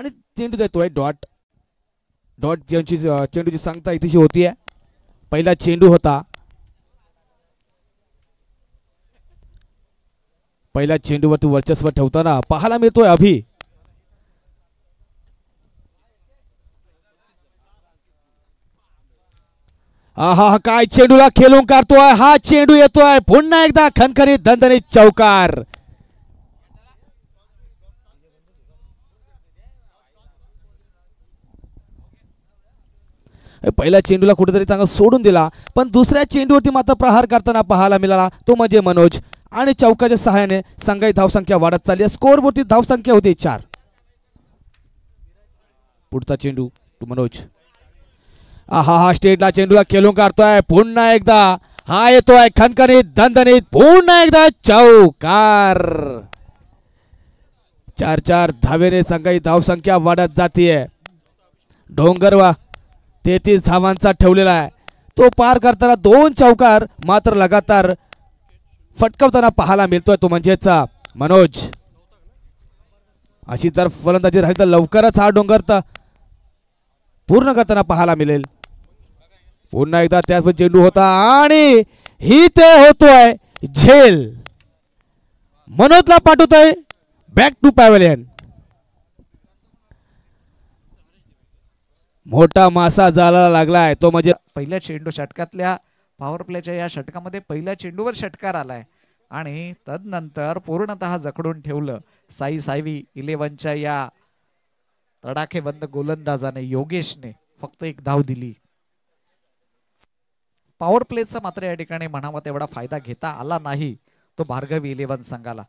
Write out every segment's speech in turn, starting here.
आणि चेंडू देतोय डॉट. डॉट चेंडूची सांगता इथेशी होतीये. पहिला चेंडू होता. पहिल्या चेंडूवरती वर्चस्व ठेवताना पाहायला मिळतोय अभि. हा काय चेंडूला खेळून काढतोय. हा चेंडू येतोय पुन्हा एकदा खणखणीत दणदणीत चौकार. पहिल्या चेंडूला कुठेतरी चांगला सोडून दिला, पण दुसऱ्या चेंडूवरती मात्र प्रहार करताना पाहायला मिळाला तो म्हणजे मनोज. आणि चौकाच्या सहाय्याने संघाची धावसंख्या वाढत चालली आहे. स्कोअरवरती धावसंख्या होती 4. पुढचा चेंडू टू मनोज. हा स्टेटला चेंडूला खेळून काढतोय पुन्हा एकदा. हा येतोय खणखणीत दणदणीत पुन्हा एकदा चौकार. 4-4 धावेने संघाची धावसंख्या वाढत जातीये. डोंगरवा 33 धावांचा ठेवलेला आहे. तो पार करताना 2 चौकार मात्र लगातार फटकावताना पाहायला मिळतोय तो म्हणजेच मनोज. अशी जर फलंदाजी राहील तर लवकरच हा डोंगर पूर्ण करताना पाहायला मिळेल. पुन्हा एकदा त्याच चेंडू होता आणि ही ते होतोय झेल. मनोजला पाठवतोय बॅक टू पॅव्हलियन. मोठा मासा जाळायला लागलाय तो म्हणजे पहिल्या चेंडू षटकातल्या पॉवर प्लेच्या या षटकामध्ये पहिल्या चेंडूवर षटकार आलाय आणि तदनंतर पूर्णतः जखडून ठेवलं साई सायवी 11च्या या तडाखेबंद गोलंदाजाने योगेशने फक्त 1 धाव दिली. पॉवर प्लेचा मात्र या ठिकाणी म्हणावा तेवढा फायदा घेता आला नाही तो भार्गवी 11 संघाला.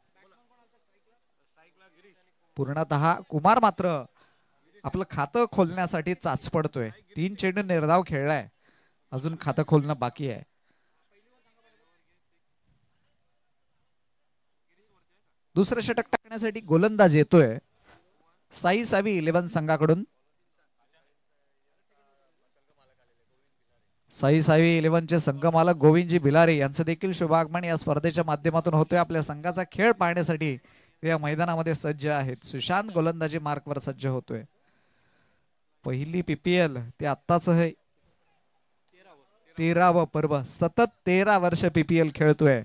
पूर्णतः कुमार मात्र आपलं खातं खोलण्यासाठी चाच पडतोय. 3 चेंडू निर्धाव खेळलाय, अजून खातं खोलणं बाकी आहे. दुसरं षटक टाकण्यासाठी गोलंदाज येतोय साई सावी 11 संघाकडून. साई सावी 11चे संघमालक गोविंदजी भिलारे यांचं देखील शुभागमन या स्पर्धेच्या माध्यमातून होतोय. आपल्या संघाचा खेळ पाहण्यासाठी या मैदानामध्ये सज्ज आहेत. सुशांत गोलंदाजी मार्कवर सज्ज होतोय. पहिली पीपीएल ते आत्ताच आहे 13व पर्व. सतत 13 वर्ष पीपीएल खेळतोय.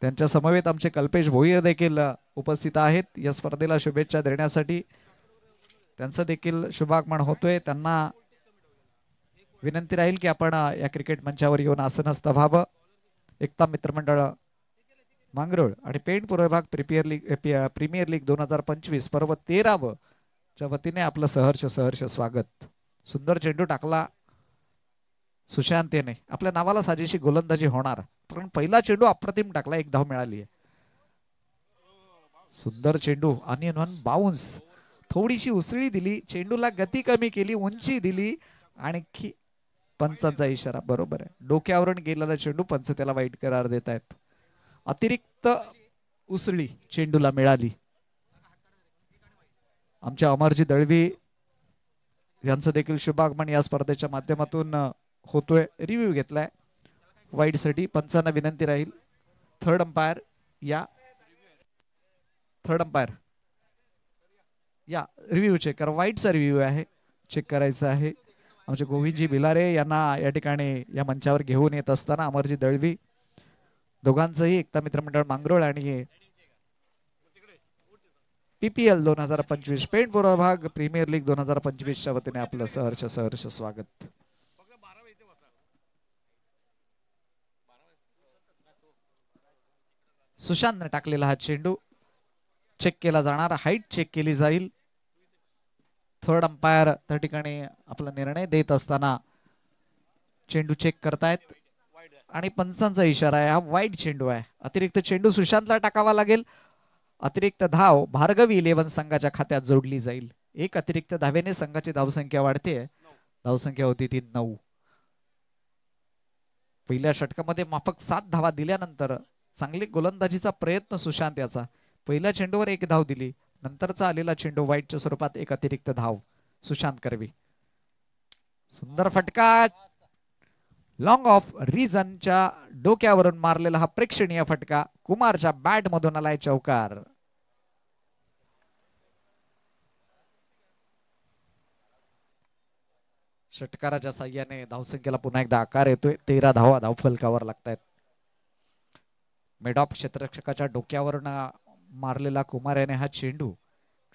त्यांच्या समवेत आमचे कल्पेश भोईर देखील उपस्थित आहेत या स्पर्धेला शुभेच्छा देण्यासाठी. त्यांचं देखील शुभागमन होतोय. त्यांना विनंती राहील की आपण या क्रिकेट मंचावर येऊन आसनस्थ व्हावं. एकता मित्रमंडळ मांगरोळ आणि पेण पूर्व विभाग प्रीमियर लीग 2025 पर्व 13व च्या वतीने आपलं सहर्ष स्वागत. सुंदर चेंडू टाकला सुशांतने. आपल्या नावाला साजेशी गोलंदाजी होणार, पण पहिला चेंडू अप्रतिम टाकला. 1 धाव मिळाली आहे. सुंदर चेंडू आणि बाउन्स. थोडीशी उसळी दिली, चेंडूला गती कमी केली, उंची दिली, आणखी पंचांचा इशारा. बरोबर आहे, डोक्यावरून गेलेला चेंडू पंच त्याला वाईट करार देत आहेत. अतिरिक्त उसळी चेंडूला मिळाली. आमच्या अमरजी दळवी यांचं देखील शुभागमन या स्पर्धेच्या माध्यमातून होतोय. रिव्ह्यू घेतलाय वाईड साठी. पंचांना विनंती राहील थर्ड अंपायर या रिव्ह्यू चेक करा. वाईडचा रिव्ह्यू आहे, चेक करायचा आहे. आमचे गोविंदजी भिलारे यांना या ठिकाणी या मंचावर घेऊन येत असताना अमरजी दळवी दोघांचंही एकता मित्रमंडळ मांगरोळ आणि पीपीएल 2025 पेण पूर्व भाग प्रीमियर लीग 2025 च्या वतीने आपलं सहर्ष स्वागत. सुशांतने टाकलेला हा चेंडू चेक केला जाणार, हाईट चेक केली जाईल. थर्ड अंपायर त्या ठिकाणी आपला निर्णय देत असताना चेंडू चेक करतायत आणि पंचांचा इशारा आहे. हा वाईड चेंडू आहे. अतिरिक्त चेंडू सुशांतला टाकावा लागेल. अतिरिक्त धाव भार्गवी 11 संघाच्या खात्यात जोडली जाईल. 1 अतिरिक्त धावेने संघाची धावसंख्या वाढते. धावसंख्या होती ती 9. पहिल्या षटकामध्ये माफक 7 धावा दिल्यानंतर चांगली गोलंदाजीचा प्रयत्न सुशांत याचा. पहिल्या चेंडूवर 1 धाव दिली, नंतरचा आलेला चेंडू वाईटच्या स्वरूपात 1 अतिरिक्त धाव सुशांत कर्वी. सुंदर फटका लॉंग ऑफ रिझनच्या डोक्यावरून मारलेला हा प्रेक्षणीय फटका कुमारच्या बॅट मधून आलाय. चौकार. षटकाराच्या साह्याने धावसंख्येला पुन्हा एकदा आकार येतोय. 13 धावा धावफलकावर लागतायत. मेडॉप क्षेत्ररक्षकाच्या डोक्यावरून मारलेला कुमार याने हा चेंडू,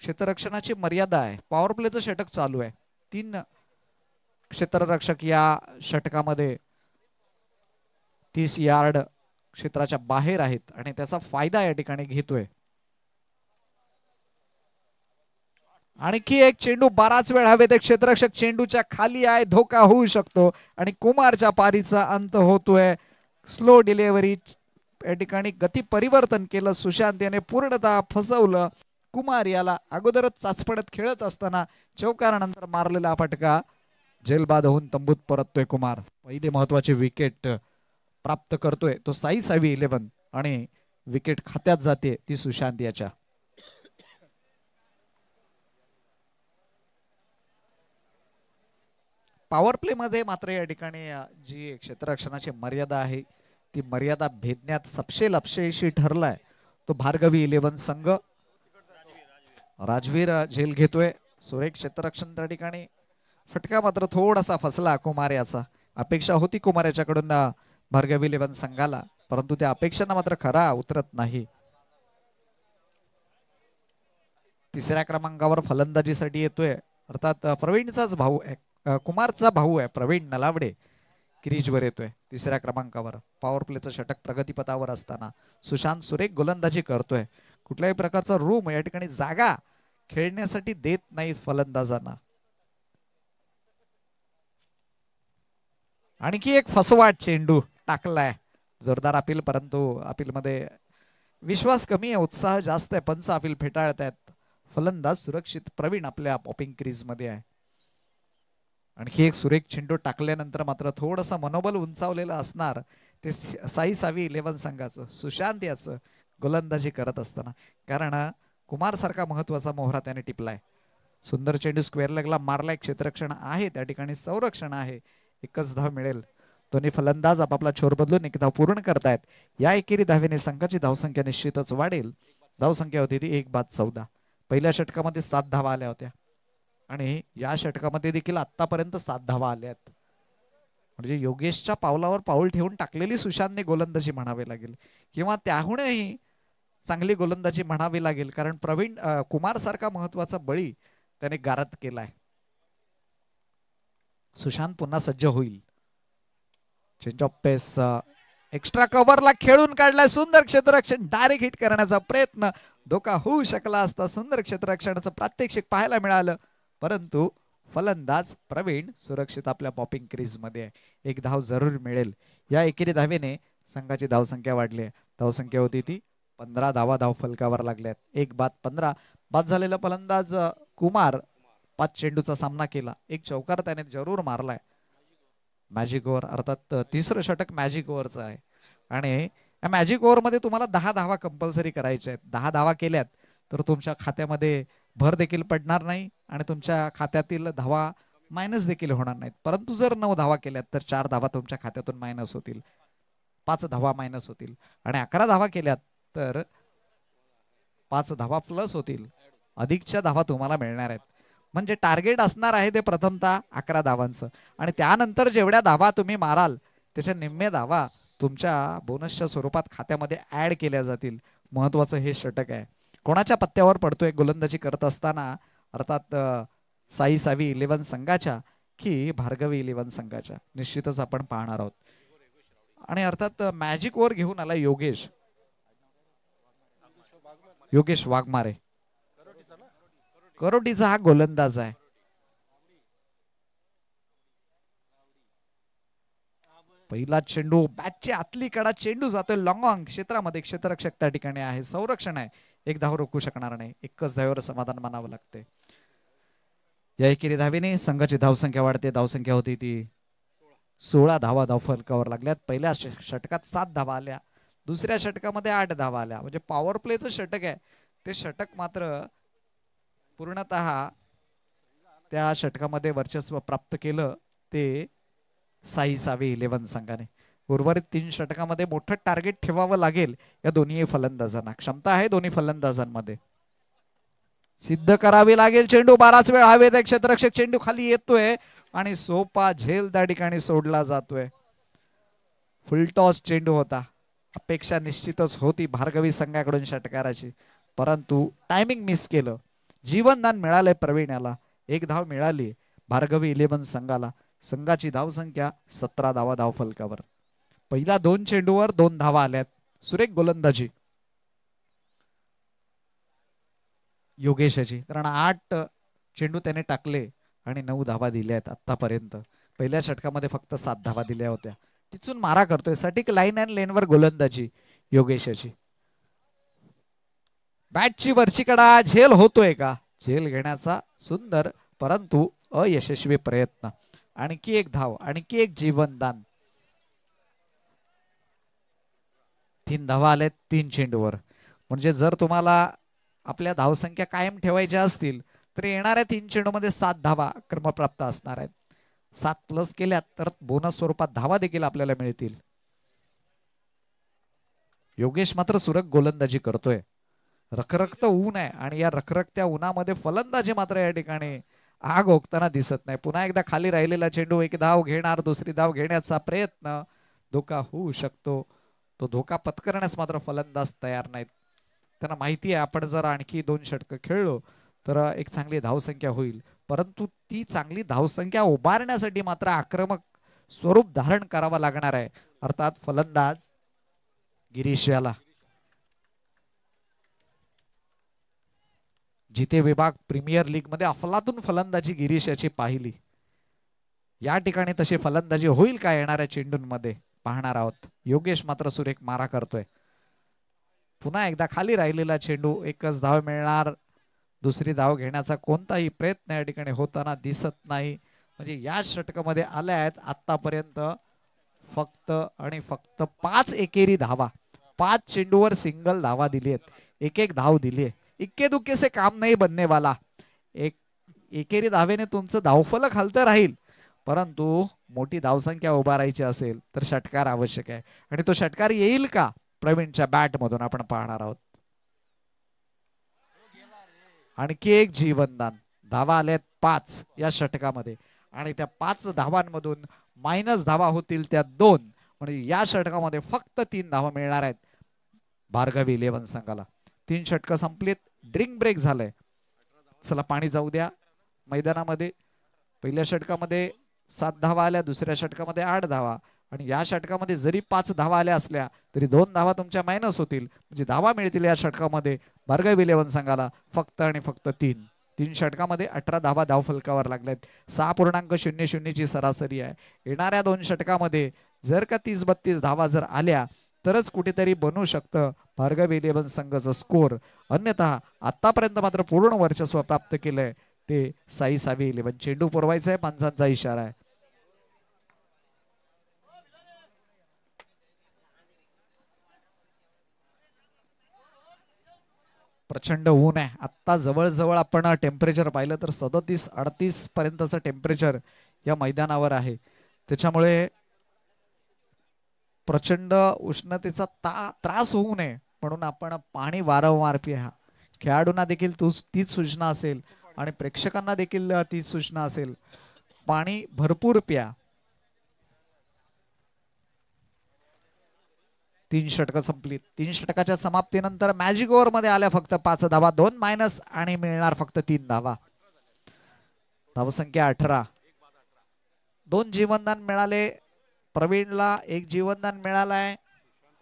क्षेत्ररक्षणाची मर्यादा आहे. पॉवर प्लेचं षटक चालू आहे. 3 क्षेत्ररक्षक या षटकामध्ये 30 यार्ड क्षेत्राच्या बाहेर आहेत आणि त्याचा फायदा या ठिकाणी घेतोय. आणखी एक चेंडू बराच वेळ हवेत. क्षेत्ररक्षक चेंडूच्या खाली आहे. धोका होऊ शकतो आणि कुमारच्या पारीचा अंत होतोय. स्लो डिलिव्हरी या ठिकाणी गती परिवर्तन केलं. सुशांत याने पूर्णतः फसवलं. कुमार याला अगोदरच चाचपडत खेळत असताना चौकारानंतर मारलेला फटका झेलबाद होऊन तंबूत परततोय. कुमार पहिली महत्वाची विकेट प्राप्त करतोय. तो साई सावी 11 आणि विकेट खात्यात जाते ती सुशांत याच्या. पॉवर प्ले मध्ये मात्र या ठिकाणी जी क्षेत्ररक्षणाची मर्यादा आहे ती मर्यादा भेदण्यात सपशेल अपयशी ठरलाय तो भार्गवी 11 संघ. राजवीर झेल घेतोय. सुरेख क्षेत्ररक्षण त्या ठिकाणी. फटका मात्र थोडासा फसला कुमार याचा. अपेक्षा होती कुमार याच्याकडून भार्गवी 11 संघाला, परंतु त्या अपेक्षांना मात्र खरा उतरत नाही. तिसऱ्या क्रमांकावर फलंदाजीसाठी येतोय अर्थात प्रवीणचाच भाऊ आहे, कुमारचा भाऊ आहे प्रवीण नलावडे. क्रीजवर येतोय तिसऱ्या क्रमांकावर. पॉवर प्लेचं षटक प्रगतीपथावर असताना सुशांत सुरेख गोलंदाजी करतोय. कुठल्याही प्रकारचा रूम या ठिकाणी जागा खेळण्यासाठी देत नाहीत फलंदाजांना. आणखी एक फसवाट चेंडू टाकलाय. जोरदार अपील, परंतु अपील मध्ये विश्वास कमी आहे, उत्साह जास्त आहे. पंच अपील फेटाळतायत. फलंदाज सुरक्षित प्रवीण आपल्या पॉपिंग क्रीज मध्ये आहे. आणखी एक सुरेख चेंडू टाकल्यानंतर मात्र थोडस मनोबल उंचावलेलं असणार ते साई सावी 11 संघाचं. सुशांत याचं गोलंदाजी करत असताना, कारण कुमार सारखा महत्वाचा मोहरा त्याने टिपलाय. सुंदर चेंडू स्क्वेअर लेगला मारलाय. क्षेत्ररक्षण आहे त्या ठिकाणी, संरक्षण आहे. एकच धाव मिळेल. दोन्ही फलंदाज आपापला छोर बदलून एक धाव पूर्ण करतायत. या एकेरी धावेने संघाची धावसंख्या निश्चितच वाढेल. धावसंख्या होती ती 1/14. पहिल्या षटकामध्ये 7 धावा आल्या होत्या आणि या षटकामध्ये देखील आतापर्यंत 7 धावा आल्या आहेत. म्हणजे योगेशच्या पावलावर पाऊल ठेवून टाकलेली सुशांतने गोलंदाजी म्हणावे लागेल, किंवा त्याहूनही चांगली गोलंदाजी म्हणावी लागेल, कारण प्रवीण कुमार सारखा महत्वाचा बळी त्याने गारद केलाय. सुशांत पुन्हा सज्ज होईल. चेंज ऑफ पेस एक्स्ट्रा कव्हरला खेळून काढलाय. सुंदर क्षेत्ररक्षण, डायरेक्ट हिट करण्याचा प्रयत्न, धोका होऊ शकला असता. सुंदर क्षेत्ररक्षणाचं प्रात्यक्षिक पाहायला मिळालं, परंतु फलंदाज प्रवीण सुरक्षित आपल्या पॉपिंग क्रीज मध्ये आहे. एक धाव जरूर मिळेल. या एकेरी धावेने संघाची धावसंख्या वाढली आहे. धावसंख्या होती ती 15 धावा धाव फलकावर लागल्यात. 1/15 बाद झालेला फलंदाज कुमार 5 चेंडूचा सामना केला. एक चौकार त्याने जरूर मारलाय. मॅजिक ओव्हर, अर्थात तिसरं षटक मॅजिक ओव्हरचं आहे आणि या मॅजिक ओव्हर मध्ये तुम्हाला 10 धावा कंपल्सरी करायच्या आहेत. 10 धावा केल्यात तर तुमच्या खात्यामध्ये भर देखील पडणार नाही आणि तुमच्या खात्यातील धावा मायनस देखील होणार नाहीत. परंतु जर 9 धावा केल्यात तर 4 धावा तुमच्या खात्यातून मायनस होतील, 5 धावा मायनस होतील आणि 11 धावा केल्यात तर 5 धावा प्लस होतील. अधिकच्या धावा तुम्हाला मिळणार आहेत. म्हणजे टार्गेट असणार आहे ते प्रथमतः 11 धावांचं आणि त्यानंतर जेवढ्या धावा तुम्ही माराल त्याच्या निम्मे धावा तुमच्या बोनसच्या स्वरूपात खात्यामध्ये ऍड केल्या जातील. महत्वाचं हे षटक आहे. कोणाच्या पत्त्यावर पडतोय गोलंदाजी करत असताना, अर्थात साई सावी 11 संघाच्या की भार्गवी 11 संघाच्या, निश्चितच आपण पाहणार आहोत. आणि अर्थात मॅजिक ओव्हर घेऊन आला योगेश वाघमारे. करोटीचा हा गोलंदाज आहे. पहिला चेंडू बॅटची आतली कडा, चेंडू जातोय लॉंग ऑन क्षेत्रामध्ये. क्षेत्ररक्षक त्या ठिकाणी आहे, संरक्षण आहे. एक धाव रोखू शकणार नाही. एकच धावेवर समाधान मानावं लागते. या एकेरी धावेने संघाची धावसंख्या वाढते. धावसंख्या होती ती 16 धावा धाव फलकावर लागल्यात. पहिल्या षटकात 7 धावा आल्या, दुसऱ्या षटकामध्ये 8 धावा आल्या. म्हणजे पॉवर प्लेचं षटक आहे ते षटक मात्र पूर्णतः त्या षटकामध्ये वर्चस्व प्राप्त केलं ते साई सावी 11 संघाने. उर्वरित 3 षटकामध्ये मोठं टार्गेट ठेवावं लागेल या दोन्ही फलंदाजांना. क्षमता आहे दोन्ही फलंदाजांमध्ये, सिद्ध करावी लागेल. चेंडू बराच वेळ हवेत. क्षेत्ररक्षक चेंडू खाली येतोय. आणि सोपा झेल त्या ठिकाणी सोडला जातोय. फुलटॉस चेंडू होता. अपेक्षा निश्चितच होती भार्गवी संघाकडून षटकाराची, परंतु टायमिंग मिस केलं. जीवनदान मिळालंय प्रवीण याला. एक धाव मिळाली भार्गवी 11 संघाला. संघाची धावसंख्या 17 धावा धावफलकावर. पहिल्या 2 चेंडूवर 2 धावा आल्यात. सुरेख गोलंदाजी योगेशची, कारण 8 चेंडू त्याने टाकले आणि 9 धावा दिल्या आहेत आतापर्यंत. पहिल्या षटकामध्ये फक्त 7 धावा दिल्या होत्या. तिथून मारा करतोय. सटीक लाईन अँड लेनवर गोलंदाजी योगेशची. बॅटची वरची कडा. झेल होतोय का? झेल घेण्याचा सुंदर परंतु अयशस्वी प्रयत्न. आणखी एक धाव, आणखी एक जीवनदान. 3 धावा आल्यात 3 चेंडूवर. म्हणजे जर तुम्हाला आपल्या धावसंख्या कायम ठेवायच्या असतील तर येणाऱ्या 3 चेंडूमध्ये 7 धावा क्रमप्राप्त असणार आहेत. 7 प्लस केल्यात तर बोनस स्वरूपात धावा देखील आपल्याला मिळतील. योगेश मात्र सुरक गोलंदाजी करतोय. रखरखत ऊन आहे आणि या रखरखत्या उन्हामध्ये फलंदाजी मात्र या ठिकाणी आग ओकताना दिसत नाही. पुन्हा एकदा खाली राहिलेला चेंडू. एक धाव घेणार, दुसरी धाव घेण्याचा प्रयत्न. धोका होऊ शकतो. तो धोका पत्करण्यास मात्र फलंदाज तयार नाहीत. त्यांना माहिती आहे आपण जर आणखी 2 षटकं खेळलो तर एक चांगली धावसंख्या होईल, परंतु ती चांगली धावसंख्या उभारण्यासाठी मात्र आक्रमक स्वरूप धारण करावा लागणार आहे. अर्थात फलंदाज गिरीश याला. जिथे विभाग प्रीमियर लीग मध्ये अफलातून फलंदाजी गिरीश याची पाहिली, या ठिकाणी तशी फलंदाजी होईल का येणाऱ्या चेंडूंमध्ये पाहणार आहोत. योगेश मात्र सुरेख मारा करतोय. पुन्हा एकदा खाली राहिलेला चेंडू. एकच धाव मिळणार. दुसरी धाव घेण्याचा कोणताही प्रयत्न या ठिकाणी होताना दिसत नाही. म्हणजे या षटकामध्ये आल्या आहेत आतापर्यंत फक्त आणि फक्त 5 एकेरी धावा. 5 चेंडूवर सिंगल धावा दिली आहेत. एक एक धाव दिली आहे. इक्के दुक्के से काम नाही बनने वाला. एकेरी धावेने तुमचं धावफलक हलतं राहील, परंतु मोठी धावसंख्या उभारायची असेल तर षटकार आवश्यक आहे. आणि तो षटकार येईल का प्रवीणच्या बॅट मधून आपण पाहणार आहोत. आणखी एक जीवनदान. धावा आल्यात 5 या षटकामध्ये आणि त्या 5 धावांमधून मायनस धावा होतील त्या 2. म्हणजे या षटकामध्ये फक्त 3 धावा मिळणार आहेत भार्गवी 11 संघाला. 3 षटकं संपलीत. ड्रिंक ब्रेक झालंय. चला पाणी जाऊ द्या मैदानामध्ये. पहिल्या षटकामध्ये 7 धावा आल्या, दुसऱ्या षटकामध्ये 8 धावा आणि या षटकामध्ये जरी 5 धावा आल्या असल्या तरी 2 धावा तुमच्या मायनस होतील. म्हणजे धावा मिळतील या षटकामध्ये भार्गवी 11 संघाला फक्त आणि फक्त 3. 3 षटकामध्ये 18 धावा धावफलकावर लागल्यात. 6.00 ची सरासरी आहे. येणाऱ्या 2 षटकामध्ये जर का 30-32 धावा जर आल्या तरच कुठेतरी बनू शकतं भार्गवी 11 संघाचा स्कोर. अन्यथा आतापर्यंत मात्र पूर्ण वर्चस्व प्राप्त केलंय ते साई सावी 11. चेंडू पुरवायचा आहे, पंचांचा इशारा आहे. प्रचंड ऊन आहे आता. जवळजवळ आपण टेम्परेचर पाहिलं तर 37-38 पर्यंतचं टेम्परेचर या मैदानावर आहे. त्याच्यामुळे प्रचंड उष्णतेचा त्रास होऊ नये म्हणून आपण पाणी वारंवार प्या. खेळाडूंना देखील तीच सूचना असेल आणि प्रेक्षकांना देखील तीच सूचना असेल. पाणी भरपूर प्या. 3 षटकं संपली. 3 षटकाच्या समाप्तीनंतर मॅजिक ओव्हर मध्ये आल्या फक्त 5 धावा. 2 मायनस आणि मिळणार फक्त 3 धावा. धावसंख्या 18. 2 जीवनदान मिळाले प्रवीणला. 1 जीवनदान मिळालाय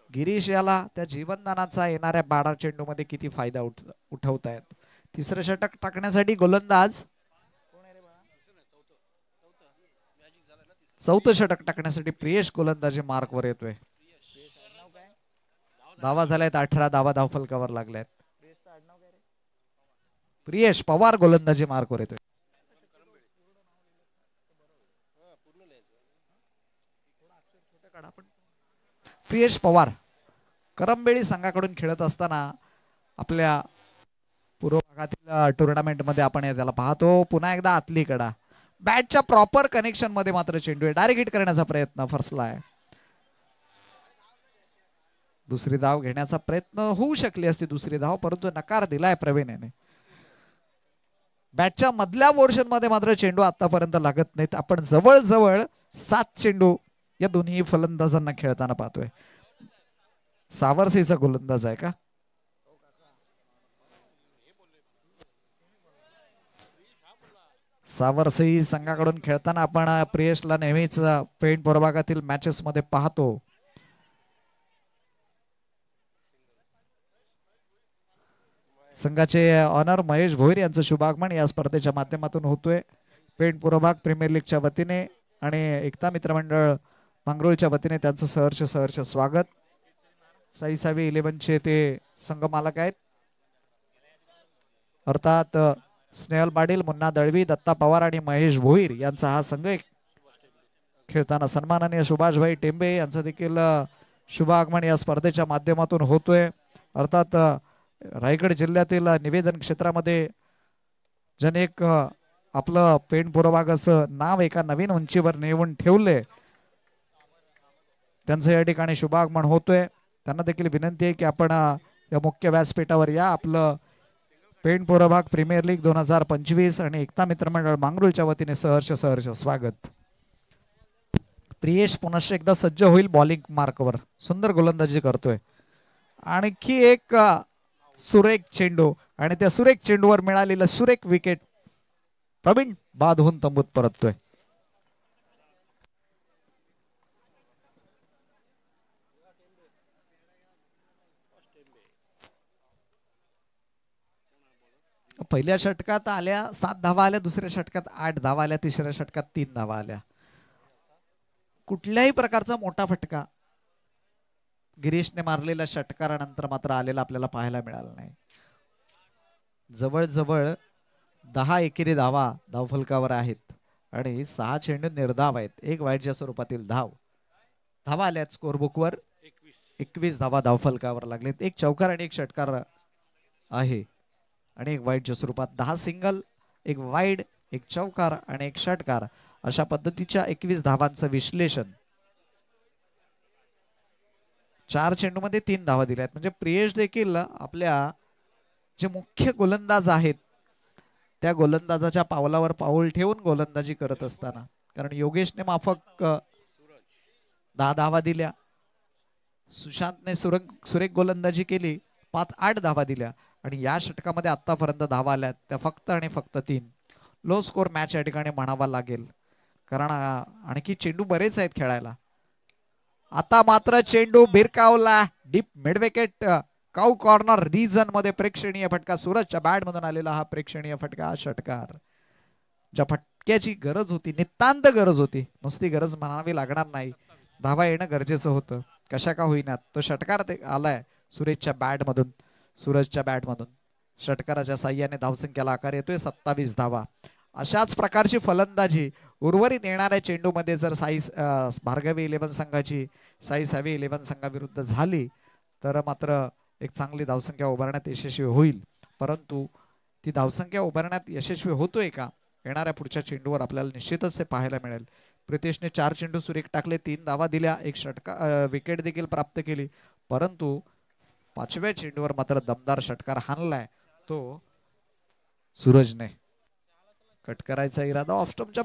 गिरीश याला. त्या जीवनदानाचा येणाऱ्या 12 चेंडू मध्ये किती फायदा उठवतायत. तिसरं षटक टाकण्यासाठी गोलंदाज. चौथं षटक टाकण्यासाठी प्रियेश गोलंदाजी मार्कवर येतोय. धावा झाल्यात 18 धावा धावफलकावर लागल्यात. प्रियेश पवार गोलंदाजी मार्कवर येतोय. प्रियेश पवार करंबेळी संघाकडून खेळत असताना आपल्या पूर्व भागातील टुर्नामेंट मध्ये आपण त्याला पाहतो. पुन्हा एकदा आतली कडा. बॅटच्या प्रॉपर कनेक्शन मध्ये मात्र चेंडू आहे. डायरेक्ट हिट करण्याचा प्रयत्न फसला आहे. दुसरी धाव घेण्याचा प्रयत्न होऊ शकली असती दुसरी धाव, परंतु नकार दिलाय प्रवीण याने. बॅटच्या मधल्या पोर्शन मध्ये मात्र चेंडू आतापर्यंत लागत नाहीत. आपण जवळजवळ 7 चेंडू या दोन्ही फलंदाजांना खेळताना पाहतोय. सावरसेचा गोलंदाज आहे का? सावरसई संघाकडून खेळताना आपण प्रियेशला नेहमीच पेण प्रभागातील मॅचेस मध्ये पाहतो. संघाचे ऑनर महेश भोईर यांचं शुभागमन या स्पर्धेच्या माध्यमातून होतोय. पेण प्रभाग प्रीमियर लीगच्या वतीने आणि एकता मित्रमंडळ मंगरुळच्या वतीने त्यांचं सहर्ष स्वागत. साई सावी 11चे ते संघ मालक आहेत, अर्थात स्नेहल पाटील, मुन्ना दळवी, दत्ता पवार आणि महेश भोईर यांचा हा संघ खेळताना सन्माननीय सुभाषभाई टेंबे यांचं देखील शुभ आगमन या स्पर्धेच्या माध्यमातून होतोय. अर्थात रायगड जिल्ह्यातील निवेदन क्षेत्रामध्ये ज्याने एक आपलं पेण प्रभागाचं नाव एका नवीन उंचीवर नेऊन ठेवले, त्यांचं या ठिकाणी शुभ आगमन होतोय. त्यांना देखील विनंती आहे की आपण या मुख्य व्यासपीठावर या. आपलं पेण प्रभाग प्रीमियर लीग 2025 आणि एकता मित्रमंडळ मांगरूळच्या वतीने सहर्ष स्वागत. प्रियेश पुनश्च एकदा सज्ज होईल बॉलिंग मार्कवर. सुंदर गोलंदाजी करतोय. आणखी एक सुरेख चेंडू आणि त्या सुरेख चेंडूवर मिळालेलं सुरेख विकेट. प्रवीण बाद होऊन तंबूत परततोय. पहिल्या षटकात आल्या 7 धावा आल्या, दुसऱ्या षटकात 8 धावा आल्या, तिसऱ्या षटकात 3 धावा आल्या. कुठल्याही प्रकारचा मोठा फटका गिरीशने मारलेल्या षटकारानंतर मात्र आलेला आपल्याला पाहायला मिळाला नाही. जवळजवळ 10 एकेरी धावा धावफलकावर आहेत आणि 6 चेंडू निर्धाव आहेत. एक वाईटच्या स्वरूपातील धावा आल्यात स्कोरबुकवर. 21 धावा धावफलकावर लागलेत. एक चौकार आणि एक षटकार आहे आणि एक वाईटच्या स्वरूपात 10 सिंगल, एक वाईड, एक चौकार आणि एक षटकार अशा पद्धतीच्या 21 धावांचं विश्लेषण. 4 चेंडूमध्ये 3 धावा दिल्या आहेत. म्हणजे प्रियेश देखील आपल्या जे मुख्य गोलंदाज आहेत त्या गोलंदाजाच्या पावलावर पाऊल ठेवून गोलंदाजी करत असताना, कारण योगेशने माफक 10 धावा दिल्या, सुशांतने सुरेख गोलंदाजी केली, 5-8 धावा दिल्या आणि या षटकामध्ये आतापर्यंत धावा आल्यात त्या फक्त आणि फक्त 3. लो स्कोर मॅच या ठिकाणी म्हणावा लागेल, कारण आणखी चेंडू बरेच आहेत खेळायला. आता मात्र चेंडू भिरकावला डीप मिड विकेट काऊ कॉर्नर रिजन मध्ये. प्रेक्षणीय फटका, सूरजच्या बॅट मधून आलेला हा प्रेक्षणीय फटका. षटकार ज्या फटक्याची गरज होती, नितांत गरज होती, नुसती गरज म्हणावी लागणार नाही, धावा येणं गरजेचं होतं, कशा का होईना तो षटकार आलाय सूरजच्या बॅट मधून. षटकाराच्या साह्याने धावसंख्येला आकार येतोय 27 धावा. अशाच प्रकारची फलंदाजी उर्वरित येणाऱ्या चेंडू मध्ये जर भार्गवी 11 संघाची साई सावी 11 संघाविरुद्ध झाली तर मात्र एक चांगली धावसंख्या उभारण्यात यशस्वी होईल. परंतु ती धावसंख्या उभारण्यात यशस्वी होतोय का येणाऱ्या पुढच्या चेंडूवर आपल्याला निश्चितच ते पाहायला मिळेल. प्रितेशने 4 चेंडू सुरेख टाकले, 3 धावा दिल्या, एक विकेट देखील प्राप्त केली. परंतु 5व्या चेंडूवर मात्र दमदार षटकार हाणलाय तो सूरजने. कट करायचा इरादा ऑफ स्टंपच्या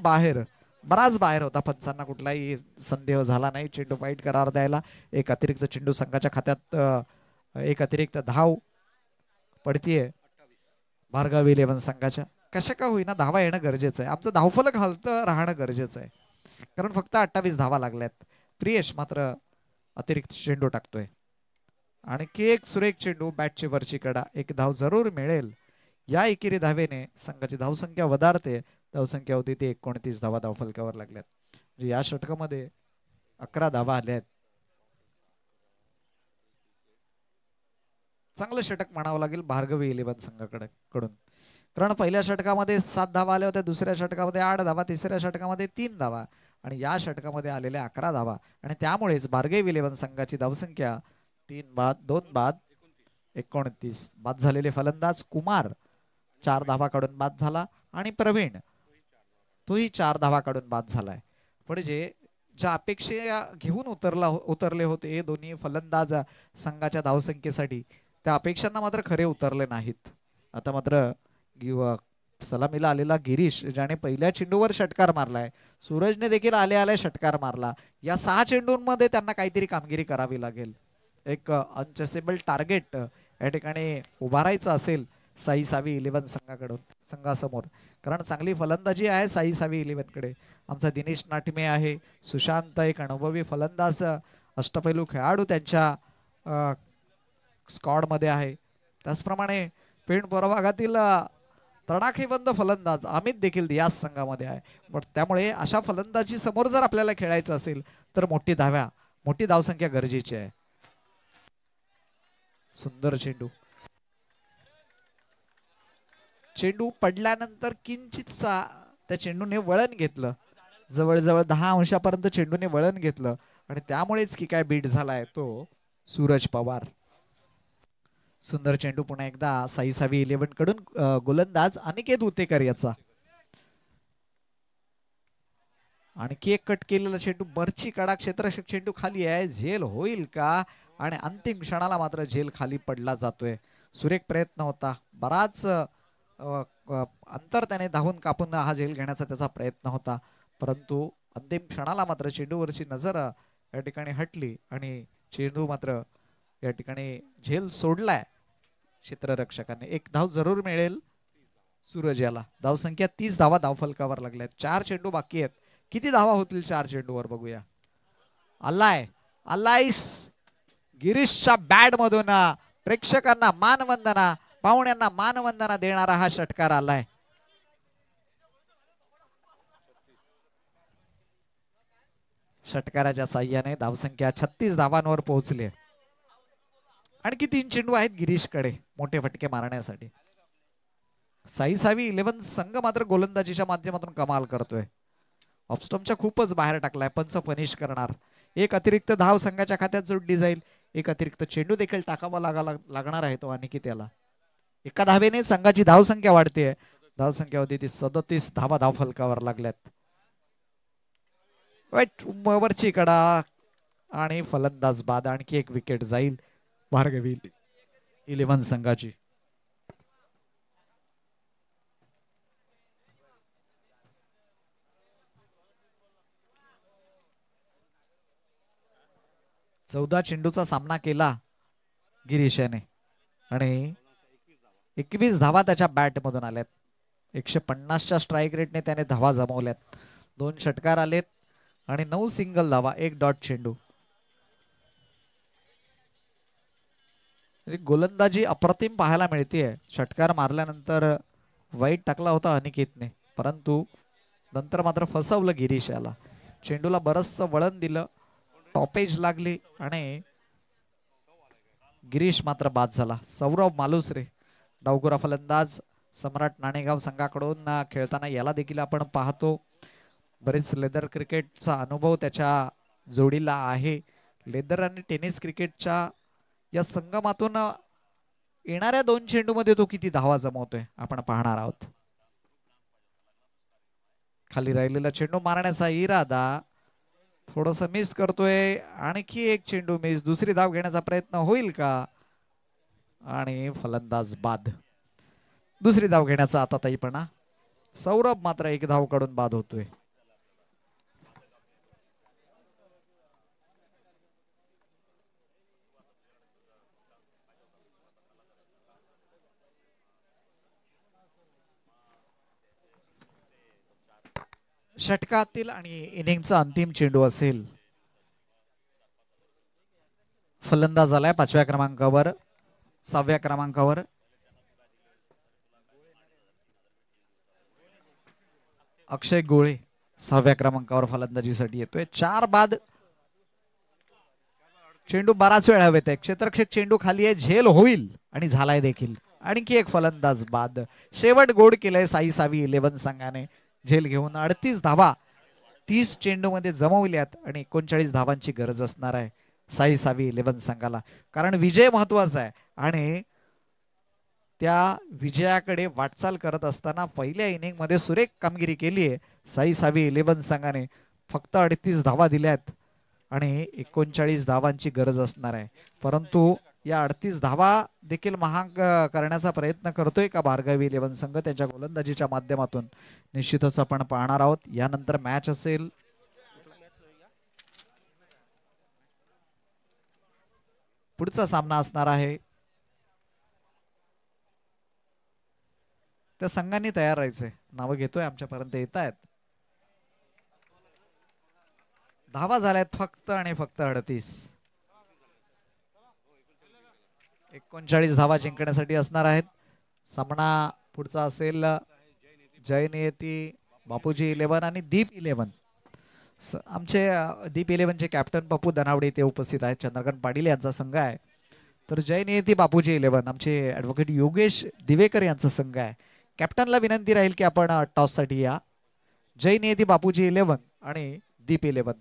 बराच बाहेर होता. पंचांना कुठलाही संदेह झाला नाही चेंडू वाईट करार द्यायला. एक अतिरिक्त चेंडू संघाच्या खात्यात, एक अतिरिक्त धाव पडतीये भार्गवी 11 संघाच्या. कशा का होईना धावा येणं गरजेचं आहे. आमचं धावफलक हलतं राहणं गरजेचं आहे, कारण फक्त 28 धावा लागल्यात. प्रियेश मात्र अतिरिक्त चेंडू टाकतोय. आणखी एक सुरेख चेंडू, बॅटची वरची कडा, एक धाव जरूर मिळेल. या एकेरी धावेने संघाची धावसंख्या वधारते. धावसंख्या होती ती 29 धावा धावफलकावर लागल्यात. म्हणजे या षटकामध्ये 11 धावा आल्यात. चांगलं षटक म्हणावं लागेल भार्गवी 11 संघाकडून, कारण पहिल्या षटकामध्ये 7 धावा आल्या होत्या, दुसऱ्या षटकामध्ये 8 धावा, तिसऱ्या षटकामध्ये 3 धावा आणि या षटकामध्ये आलेल्या 11 धावा. आणि त्यामुळेच भार्गवी 11 संघाची धावसंख्या 3 बाद 2 बाद 29. बाद झालेले फलंदाज कुमार 4 धावा काढून बाद झाला आणि प्रवीण तोही 4 धावा काढून बाद झालाय. म्हणजे ज्या अपेक्षा घेऊन उतरले होते दोन्ही फलंदाज संघाच्या धावसंख्येसाठी, त्या अपेक्षांना मात्र खरे उतरले नाहीत. आता मात्र सलामीला आलेला गिरीश ज्याने पहिल्या चेंडूवर षटकार मारलाय, सूरजने देखील आले षटकार मारला. या 6 चेंडूंमध्ये त्यांना काहीतरी कामगिरी करावी लागेल. एक अनचेसेबल टार्गेट या ठिकाणी उभारायचं असेल साई सावी 11 संघासमोर, कारण चांगली फलंदाजी आहे साई सावी 11 कडे. आमचा दिनेश नाटमे आहे, सुशांत एक अनुभवी फलंदाज अष्टपैलू खेळाडू त्यांच्या स्क्वॉड मध्ये आहे. त्याचप्रमाणे पेण प्रभागातील तडाखेबंद फलंदाज अमित देखील याच संघामध्ये आहे. पण त्यामुळे अशा फलंदाजी समोर जर आपल्याला खेळायचं असेल तर मोठी धावसंख्या गरजेची आहे. सुंदर चेंडू पडल्यानंतर किंचितसा त्या चेंडूने वळण घेतलं, जवळजवळ 10 अंशापर्यंत चेंडूने वळण घेतलं आणि त्यामुळेच की काय बीट झालाय तो सूरज पवार. सुंदर चेंडू पुन्हा एकदा साई सावी 11 कडून गोलंदाज अनिकेत उतेकर याचा. आणखी एक कट केलेला चेंडू, बरची कडा क्षेत्ररक्षक चेंडू खाली आहे, झेल होईल का? आणि अंतिम क्षणाला मात्र झेल खाली पडला जातोय. सुरेख प्रयत्न होता, बराच अंतर त्याने धावून कापून हा झेल घेण्याचा त्याचा प्रयत्न होता, परंतु अंतिम क्षणाला मात्र चेंडूवरची नजर या ठिकाणी हटली आणि चेंडू मात्र या ठिकाणी झेल सोडलाय क्षेत्ररक्षकाने. एक धाव जरूर मिळेल सूरज याला. धावसंख्या 30 धावा धावफलकावर लागल्यात. 4 चेंडू बाकी आहेत. किती धावा होतील 4 चेंडूवर बघूया. आलायस गिरीशच्या बॅट मधून प्रेक्षकांना मानवंदना, पाहुण्यांना मानवंदना देणारा हा षटकार आलाय. षटकाराच्या साह्याने धावसंख्या 36 धावांवर पोहोचली. आणखी 3 चेंडू आहेत गिरीशकडे मोठे फटके मारण्यासाठी. साई सावी 11 संघ मात्र गोलंदाजीच्या माध्यमातून कमाल करतोय. ऑफस्टम्पच्या खूपच बाहेर टाकलाय. पंच फनिश करणार. एक अतिरिक्त धाव संघाच्या खात्यात जोडली जाईल. एक अतिरिक्त चेंडू देखील टाकावा लागणार आहे तो आणखी त्याला. एका धावेने संघाची धावसंख्या वाढते. धावसंख्या होती ती 37 धावा धावफलकावर लागल्यात. वरची कडा आणि फलंदाज बाद. आणखी एक विकेट जाईल भार्गवी 11 संघाची. चौदा चेंडूचा सामना केला गिरीश याने आणि 21 धावा त्याच्या बॅट मधून आल्यात. 150च्या स्ट्राईक रेटने त्याने धावा जमवल्यात. 2 षटकार आलेत आणि 9 सिंगल धावा, 1 डॉट चेंडू. गोलंदाजी अप्रतिम पाहायला मिळतेय. षटकार मारल्यानंतर वाईट टाकला होता अनिकेतने, परंतु नंतर मात्र फसवलं गिरीश याला. चेंडूला बरचसं वळण दिलं, टॉपेज लागली आणि गिरीश मात्र बाद झाला. सौरभ मालुसरे डावखुरा फलंदाज सम्राट नाणेगाव संघाकडून खेळताना याला देखील आपण पाहतो. बरेच लेदर क्रिकेटचा अनुभव त्याच्या जोडीला आहे. लेदर आणि टेनिस क्रिकेटच्या या संगमातून येणाऱ्या 2 चेंडूमध्ये तो किती धावा जमवतोय आपण पाहणार आहोत. खाली राहिलेला चेंडू मारण्याचा इरादा थोडस मिस करतोय. आणखी एक चेंडू मिस. दुसरी धाव घेण्याचा प्रयत्न होईल का? आणि फलंदाज बाद. दुसरी धाव घेण्याचा आता ताईपणा. सौरभ मात्र 1 धाव कडून बाद होतोय. षटकातील आणि इनिंगचा अंतिम चेंडू असेल. फलंदाज आलाय 5व्या क्रमांकावर, 6व्या क्रमांकावर अक्षय गोळे 6व्या क्रमांकावर फलंदाजीसाठी येतोय. 4 बाद. चेंडू बराच वेळ हवेत आहे. क्षेत्ररक्षक चेंडू खाली आहे, झेल होईल आणि झालाय देखील. आणखी एक फलंदाज बाद. शेवट गोड केलंय साई सावी 11 संघाने. झेल घेऊन 38 धावा 30 चेंडू मध्ये जमवल्यात आणि 39 धावांची गरज असणार आहे साई सावी 11 संघाला, कारण विजय महत्वाचा आहे. आणि त्या विजयाकडे वाटचाल करत असताना पहिल्या इनिंग मध्ये सुरेख कामगिरी केली आहे साई सावी 11 संघाने. फक्त 38 धावा दिल्यात आणि 39 धावांची गरज असणार आहे. परंतु या 38 धावा देखील महाग करण्याचा प्रयत्न करतोय का भार्गवी 11 संघ त्याच्या गोलंदाजीच्या माध्यमातून निश्चितच आपण पाहणार आहोत. यानंतर मॅच असेल पुढचा सामना असणार आहे. त्या संघांनी तयार राहायचंय. नावं घेतोय आमच्यापर्यंत येत आहेत. धावा झाल्यात फक्त आणि फक्त 38. 39 धावा जिंकण्यासाठी असणार आहेत. सामना पुढचा असेल जय नियती बापूजी 11 आणि दीप 11. आमचे दीप 11 चे कॅप्टन पप्पू दनावडे ते उपस्थित आहेत. चंद्रकांत पाटील यांचा संघ आहे. तर जय नियती बापूजी 11 आमचे ॲडव्होकेट योगेश दिवेकर यांचा संघ आहे. कॅप्टनला विनंती राहील की आपण टॉस साठी या. जय नियती बापूजी 11 आणि दीप 11.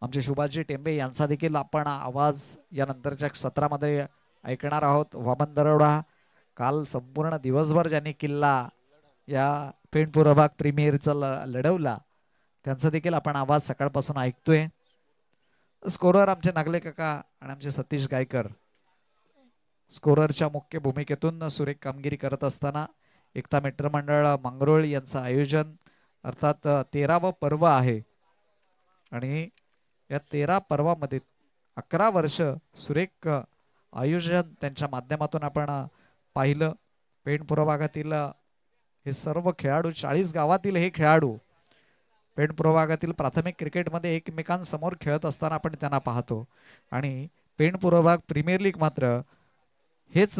आमचे सुभाषजी टेंबे यांचा देखील आपण आवाज या नंतरच्या सत्रामध्ये ऐकणार आहोत. वामन दरोडा काल संपूर्ण दिवसभर ज्यांनी किल्ला या पेण पूर्वभाग प्रीमियरचा लढवला त्यांचा देखील आपण आवाज सकाळपासून ऐकतोय. स्कोरर आमचे नागले काका आणि आमचे सतीश गायकर स्कोररच्या मुख्य भूमिकेतून सुरेख कामगिरी करत असताना एकता मित्रमंडळ मंगरुळ यांचं आयोजन अर्थात 13व पर्व आहे आणि या 13 पर्वामध्ये 11 वर्ष सुरेख आयोजन त्यांच्या माध्यमातून आपण पाहिलं. पेण प्रभागातील हे सर्व खेळाडू 40 गावातील हे खेळाडू पेण प्रभागातील प्राथमिक क्रिकेटमध्ये एकमेकांसमोर खेळत असताना आपण त्यांना पाहतो आणि पेण प्रभाग प्रीमियर लीग मात्र हेच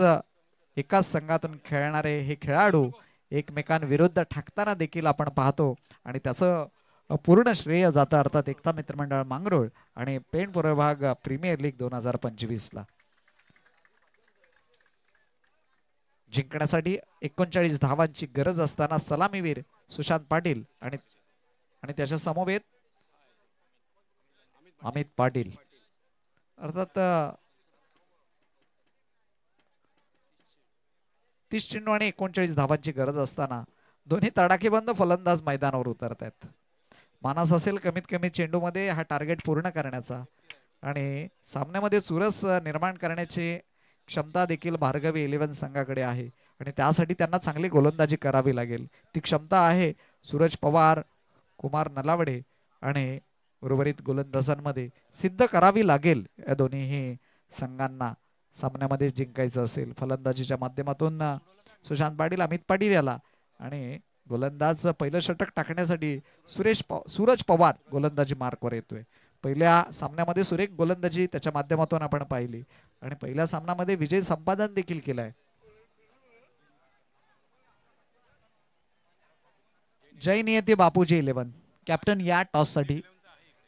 एकाच संघातून खेळणारे हे खेळाडू एकमेकांविरुद्ध ठाकताना देखील आपण पाहतो आणि त्याचं पूर्ण श्रेय जातं अर्थात एकता मित्रमंडळ मांगरोळ आणि पेण प्रभाग प्रीमियर लीग 2025 ला. जिंकण्यासाठी 39 धावांची गरज असताना सलामीवीर सुशांत पाटील आणि त्याच्या समवेत अमित पाटील अर्थात 30 चेंडू आणि 39 धावांची गरज असताना दोन्ही तडाखेबंद फलंदाज मैदानावर उतरत आहेत. मानस असेल कमीत कमी चेंडू मध्ये हा टार्गेट पूर्ण करण्याचा आणि सामन्यामध्ये चुरस निर्माण करण्याची क्षमता देखील भार्गवी 11 संघाकडे आहे आणि त्यासाठी त्यांना चांगली गोलंदाजी करावी लागेल. ती क्षमता आहे सूरज पवार कुमार नलावडे आणि उर्वरित गोलंदाजांमध्ये सिद्ध करावी लागेल. या दोन्ही संघांना सामन्यामध्ये जिंकायचं असेल. फलंदाजीच्या माध्यमातून सुशांत पाटील अमित पाटील याला आणि गोलंदाज पहिलं षटक टाकण्यासाठी सूरज पवार गोलंदाजी मार्कवर येतोय. पहिल्या सामन्यामध्ये सुरेख गोलंदाजी त्याच्या माध्यमातून आपण पाहिली आणि पहिल्या सामन्यामध्ये विजय संपादन देखील केलाय. जय नियती बापूजी 11 कॅप्टन या टॉस साठी.